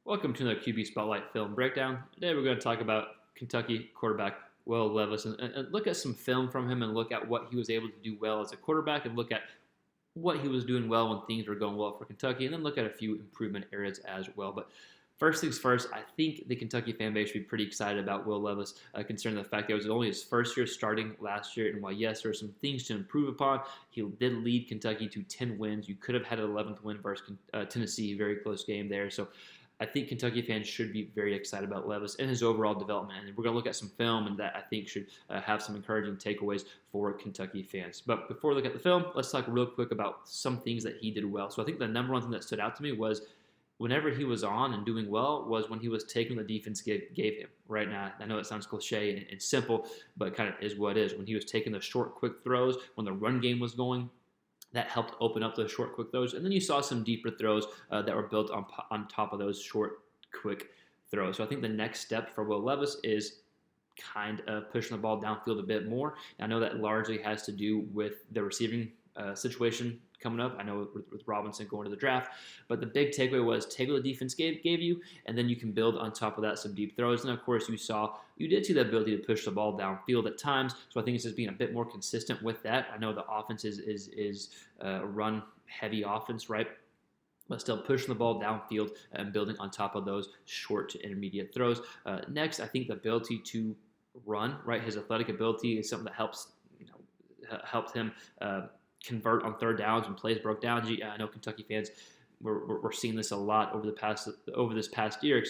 Welcome to another QB Spotlight Film Breakdown. Today we're going to talk about Kentucky quarterback Will Levis and look at some film from him and look at what he was able to do well as a quarterback and look at what he was doing well when things were going well for Kentucky and then look at a few improvement areas as well. But first things first, I think the Kentucky fan base should be pretty excited about Will Levis, considering the fact that it was only his first year starting last year. And while, yes, there are some things to improve upon, he did lead Kentucky to 10 wins. You could have had an 11th win versus Tennessee, very close game there. So I think Kentucky fans should be very excited about Levis and his overall development. And we're going to look at some film, and that I think should have some encouraging takeaways for Kentucky fans. But before we look at the film, let's talk real quick about some things that he did well. So I think the number one thing that stood out to me was whenever he was on and doing well was when he was taking the defense gave him. Right now, I know it sounds cliche and simple, but kind of is what it is. When he was taking the short, quick throws, when the run game was going, that helped open up those short, quick throws. And then you saw some deeper throws that were built on top of those short, quick throws. So I think the next step for Will Levis is kind of pushing the ball downfield a bit more. And I know that largely has to do with the receiving situation coming up. I know with Robinson going to the draft, but the big takeaway was take what the defense gave you, and then you can build on top of that some deep throws. And of course, you did see the ability to push the ball downfield at times. So I think it's just being a bit more consistent with that. I know the offense is a run heavy offense, right? But still pushing the ball downfield and building on top of those short to intermediate throws. Next, I think the ability to run, right? His athletic ability is something that helped him convert on third downs when plays broke down. I know Kentucky fans we're seeing this a lot over this past year.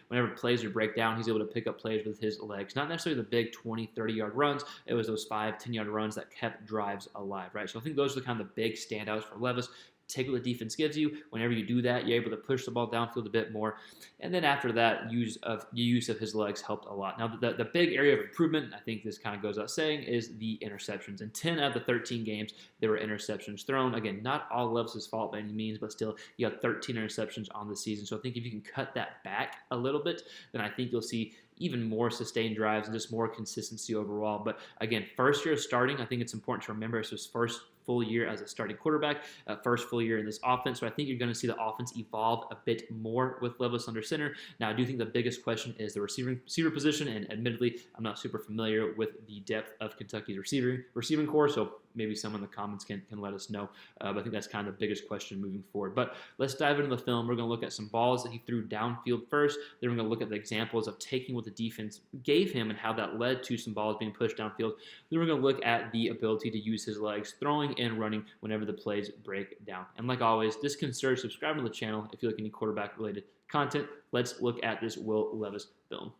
Whenever plays would break down, he's able to pick up plays with his legs. Not necessarily the big 20, 30-yard runs. It was those 5, 10-yard runs that kept drives alive, right? So I think those are the kind of the big standouts for Levis. Take what the defense gives you. Whenever you do that, you're able to push the ball downfield a bit more. And then after that, use of his legs helped a lot. Now, the big area of improvement, I think this kind of goes without saying, is the interceptions. In 10 out of the 13 games, there were interceptions thrown. Again, not all Levis' fault by any means, but still, you got 13 interceptions on the season. So I think if you can cut that back a little bit, then I think you'll see even more sustained drives and just more consistency overall. But again, first year starting, I think it's important to remember it's his first full year as a starting quarterback, first full year in this offense. So I think you're going to see the offense evolve a bit more with Levis under center. Now, I do think the biggest question is the receiver position, and admittedly, I'm not super familiar with the depth of Kentucky's receiving core, so maybe someone in the comments can let us know. But I think that's kind of the biggest question moving forward. But let's dive into the film. We're going to look at some balls that he threw downfield first. Then we're going to look at the examples of taking what the defense gave him and how that led to some balls being pushed downfield. Then we're going to look at the ability to use his legs throwing and running whenever the plays break down. And like always, just consider subscribing to the channel if you like any quarterback-related content. Let's look at this Will Levis film.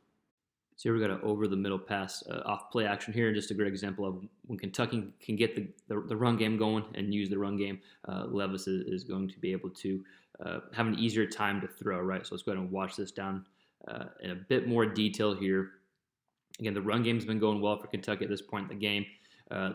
So here we got an over-the-middle pass off play action here. Just a great example of when Kentucky can get the run game going and use the run game, Levis is going to be able to have an easier time to throw, right? So let's go ahead and watch this down in a bit more detail here. Again, the run game's been going well for Kentucky at this point in the game.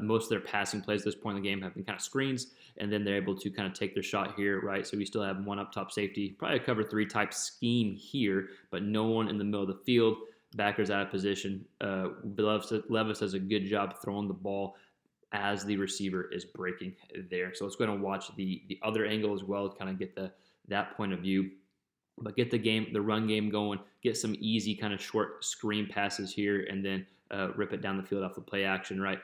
Most of their passing plays at this point in the game have been kind of screens, and then they're able to kind of take their shot here, right? So we still have one up top safety, probably a cover 3 type scheme here, but no one in the middle of the field. Backers out of position. Levis does a good job throwing the ball as the receiver is breaking there. So let's go ahead and watch the other angle as well to kind of get that point of view. But get the run game going, get some easy kind of short screen passes here, and then rip it down the field off the play action, right?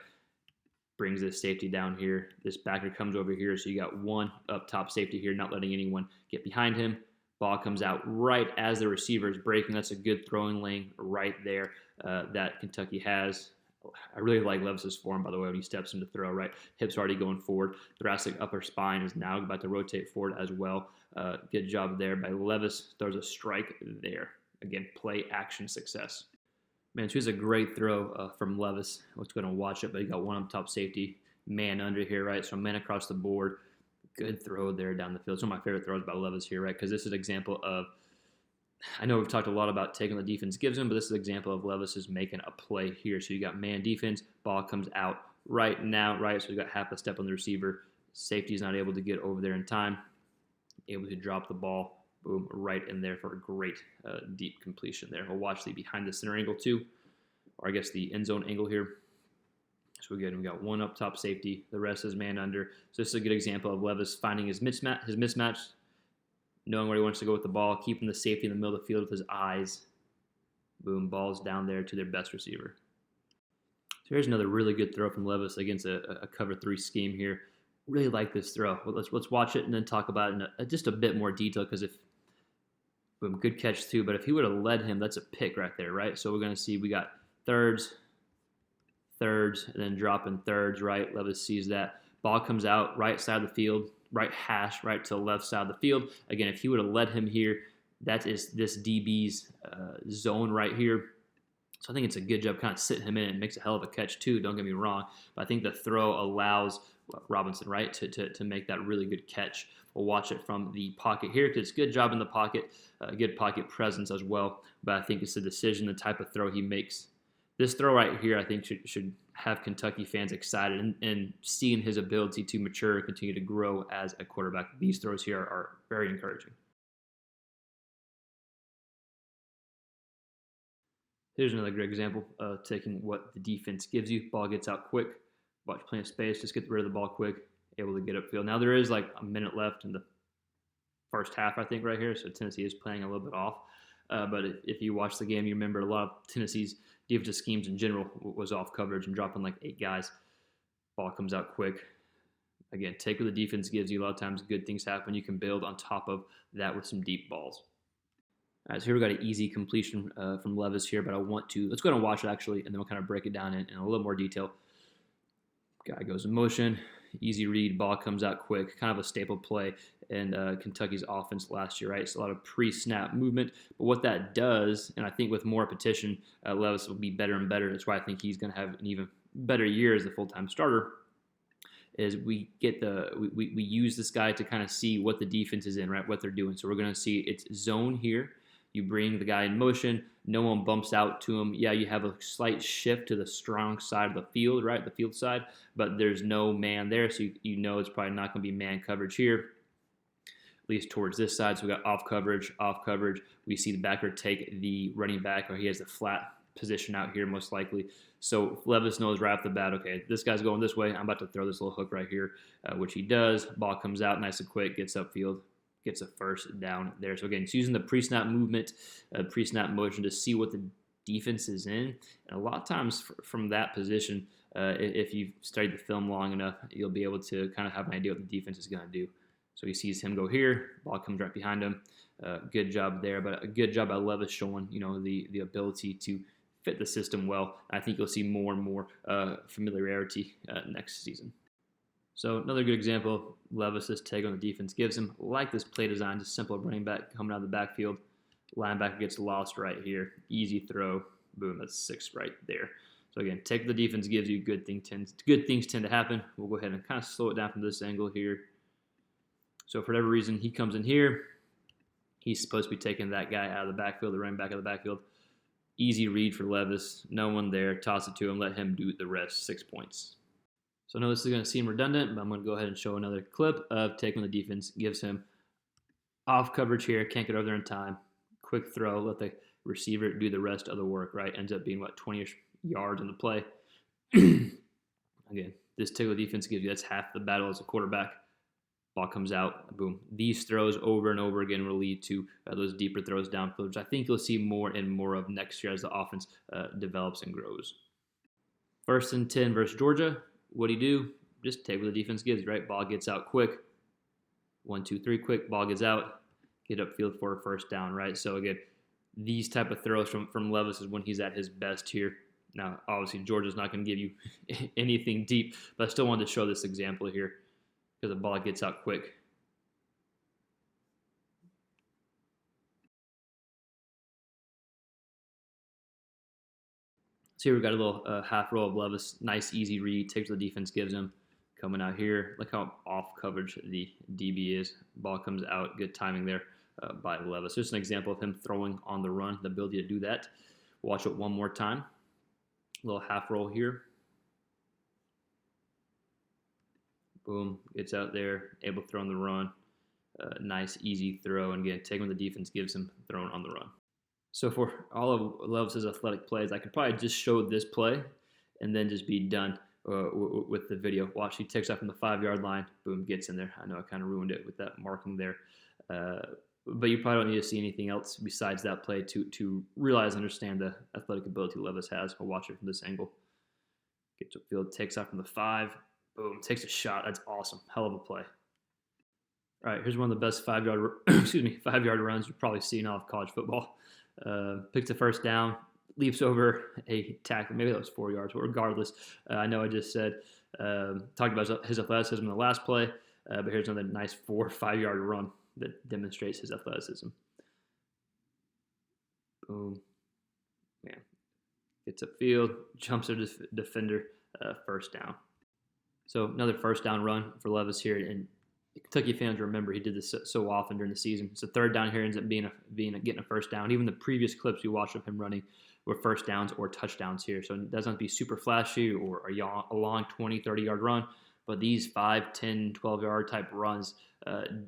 Brings this safety down here. This backer comes over here, so you got one up top safety here, not letting anyone get behind him. Ball comes out right as the receiver is breaking. That's a good throwing lane right there that Kentucky has. I really like Levis's form, by the way, when he steps in to throw, right? Hips already going forward. Thoracic upper spine is now about to rotate forward as well. Good job there by Levis. Throws a strike there. Again, play action success. Man, so here's a great throw from Levis. Let's go ahead and watch it, but he got one up top safety. Man under here, right? So man across the board. Good throw there down the field. It's one of my favorite throws by Levis here, right? Because this is an example of, I know we've talked a lot about taking the defense gives him, but this is an example of Levis is making a play here. So you got man defense, ball comes out right now, right? So you got half a step on the receiver. Safety's not able to get over there in time. Able to drop the ball, boom, right in there for a great deep completion there. We'll watch the behind the center angle too, or I guess the end zone angle here. So again, we got one up top safety. The rest is man under. So this is a good example of Levis finding his mismatch, knowing where he wants to go with the ball, keeping the safety in the middle of the field with his eyes. Boom, ball's down there to their best receiver. So here's another really good throw from Levis against a cover 3 scheme here. Really like this throw. Let's watch it and then talk about it in just a bit more detail, because boom, good catch too, but if he would have led him, that's a pick right there, right? So we're going to see we got thirds, and then dropping thirds, right? Levis sees that. Ball comes out, right side of the field, right hash, right to the left side of the field. Again, if he would have led him here, that is this DB's zone right here. So I think it's a good job kind of sitting him in. It makes a hell of a catch too, don't get me wrong. But I think the throw allows Robinson, right, to make that really good catch. We'll watch it from the pocket here, because it's a good job in the pocket, good pocket presence as well. But I think it's the decision, the type of throw he makes. This throw right here, I think, should have Kentucky fans excited and seeing his ability to mature, continue to grow as a quarterback. These throws here are very encouraging. Here's another great example of taking what the defense gives you. Ball gets out quick. Watch plenty of space. Just get rid of the ball quick. Able to get upfield. Now there is like a minute left in the first half, I think, right here. So Tennessee is playing a little bit off. But if you watch the game, you remember a lot of Tennessee's defensive schemes in general was off coverage and dropping like 8 guys. Ball comes out quick. Again, take what the defense gives you. A lot of times good things happen. You can build on top of that with some deep balls. All right, so here we got an easy completion from Levis here, but let's go ahead and watch it actually, and then we'll kind of break it down in a little more detail. Guy goes in motion, easy read, ball comes out quick, kind of a staple play in Kentucky's offense last year, right? It's a lot of pre-snap movement, but what that does, and I think with more repetition, Levis will be better and better. That's why I think he's going to have an even better year as the full-time starter. Is we use this guy to kind of see what the defense is in, right? What they're doing. So we're going to see it's zone here. You bring the guy in motion. No one bumps out to him. Yeah, you have a slight shift to the strong side of the field, right? The field side, but there's no man there, so you know it's probably not going to be man coverage here, at least towards this side. So we got off coverage. We see the backer take the running back, or he has the flat position out here most likely. So Levis knows right off the bat, okay, this guy's going this way. I'm about to throw this little hook right here, which he does. Ball comes out nice and quick, gets upfield, gets a first down there. So again, it's using the pre-snap movement, pre-snap motion to see what the defense is in. And a lot of times from that position, if you've studied the film long enough, you'll be able to kind of have an idea what the defense is going to do. So he sees him go here, ball comes right behind him. Good job there, but a good job by Levis showing, the ability to fit the system well. I think you'll see more and more familiarity next season. So another good example, Levis's take on the defense gives him. Like this play design, just simple running back coming out of the backfield. Linebacker gets lost right here. Easy throw. Boom, that's 6 right there. So again, take what the defense gives you. Good things tend to happen. We'll go ahead and kind of slow it down from this angle here. So for whatever reason, he comes in here. He's supposed to be taking that guy out of the backfield, the running back out of the backfield. Easy read for Levis. No one there. Toss it to him. Let him do the rest. 6 points. So I know this is going to seem redundant, but I'm going to go ahead and show another clip of taking the defense gives him. Off coverage here. Can't get over there in time. Quick throw. Let the receiver do the rest of the work, right? Ends up being, 20-ish yards in the play. Again, this take the defense gives you. That's half the battle as a quarterback. Ball comes out, boom. These throws over and over again will lead to those deeper throws downfield, which I think you'll see more and more of next year as the offense develops and grows. 1st and 10 versus Georgia. What do you do? Just take what the defense gives you, right? Ball gets out quick. 1, 2, 3, quick. Ball gets out. Get upfield for a first down, right? So again, these type of throws from Levis is when he's at his best here. Now, obviously, Georgia's not going to give you anything deep, but I still wanted to show this example here, because the ball gets out quick. So here we've got a little half roll of Levis. Nice, easy read. Takes what the defense gives him. Coming out here. Look how off coverage the DB is. Ball comes out. Good timing there by Levis. Just an example of him throwing on the run, the ability to do that. Watch it one more time. A little half roll here. Boom, gets out there, able to throw on the run. Nice, easy throw. And again, taking what the defense gives him, throwing on the run. So for all of Levis's athletic plays, I could probably just show this play and then just be done with the video. Watch, he takes off from the 5-yard line. Boom, gets in there. I know I kind of ruined it with that marking there. but you probably don't need to see anything else besides that play to realize and understand the athletic ability Levis has. We'll watch it from this angle. Gets upfield, takes off from the 5. Boom, takes a shot. That's awesome. Hell of a play. All right, here's one of the best 5-yard 5-yard runs you've probably seen off college football. Picks a first down, leaps over a tackle. Maybe that was 4 yards, but regardless, I know I just said talked about his athleticism in the last play, but here's another nice 4 or 5-yard run that demonstrates his athleticism. Boom, man, gets upfield, jumps a defender, first down. So another first down run for Levis here, and Kentucky fans remember he did this so often during the season. So third down here ends up being getting a first down. Even the previous clips we watched of him running were first downs or touchdowns here. So it doesn't have to be super flashy or a long 20, 30-yard run, but these 5, 10, 12-yard type runs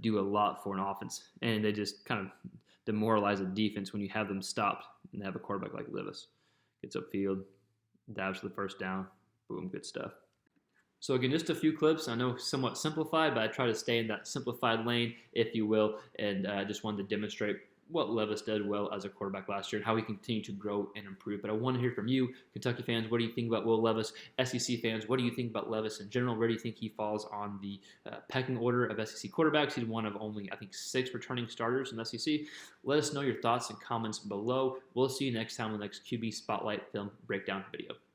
do a lot for an offense, and they just kind of demoralize a defense when you have them stopped and have a quarterback like Levis. Gets upfield, dives for the first down, boom, good stuff. So again, just a few clips. I know somewhat simplified, but I try to stay in that simplified lane, if you will, and I just wanted to demonstrate what Levis did well as a quarterback last year and how he continued to grow and improve. But I want to hear from you, Kentucky fans. What do you think about Will Levis? SEC fans, what do you think about Levis in general? Where do you think he falls on the pecking order of SEC quarterbacks? He's one of only, I think, 6 returning starters in the SEC. Let us know your thoughts and comments below. We'll see you next time on the next QB Spotlight film breakdown video.